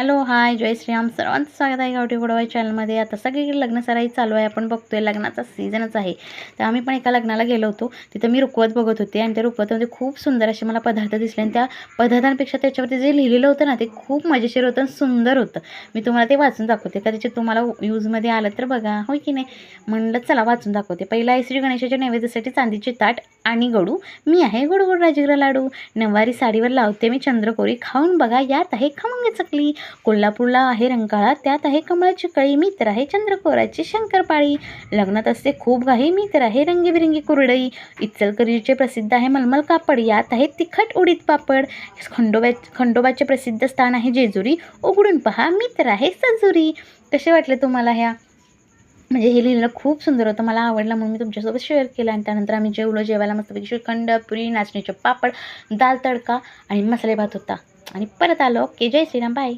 Hello, हाय, जय श्रीराम. सर्वांचं स्वागत आहे गावठी गोडवाई चॅनलमध्ये. आता सगळीकडे लग्नसराई चालू आहे. आपण बघतोय लग्नाचा सीझनच आहे. तर आम्ही पण एका लग्नाला गेलो होतो. तिथं मी रुखवत बघत होते आणि त्या रुखवतामध्ये खूप सुंदर असे मला पदार्थ दिसले आणि त्या पदार्थांपेक्षा त्याच्यावरती जे लिहिलेलं होतं ना, ते खूप मजेशीर होतं आणि सुंदर होतं. मी तुम्हाला ते वाचून दाखवते. कदाचित तुम्हाला यूजमध्ये आलं तर बघा, होय की नाही? म्हणलं चला वाचून दाखवते. पहिला आहे, श्री गणेशाच्या नैवेद्यासाठी चांदीचे ताट आणि गडू. मी आहे गोड गोड राजगिरा लाडू. नऊवारी साडीवर लावते मी चंद्रकोरी. खाऊन बघा, यात आहे खमंग चकली. कोल्हापूरला आहे रंकाळा, त्यात आहे कमळाची कळी. मी तर आहे चंद्रकोराची शंकरपाळी. लग्नात असते खूप घाई, मी तर आहे रंगीबिरंगी कुरडई. इचलकरंजीचे प्रसिद्ध आहे मलमल कापड, यात आहे तिखट उडीद पापड. खंडोबाचे प्रसिद्ध स्थान आहे जेजुरी, उघडून पहा, मी तर आहे सजुरी. कसे वाटले तुम्हाला ह्या? म्हणजे हे लिहिलं खूप सुंदर होतं, मला आवडलं म्हणून मी तुमच्यासोबत शेअर केलं. आणि त्यानंतर आम्ही जेवलो. जेवायला मस्तपैकी श्रीखंड, पुरी, नाचणीचे पापड, दाल तडका आणि मसाले भात होता. आणि परत आलो. ओके, जय श्रीराम, बाय.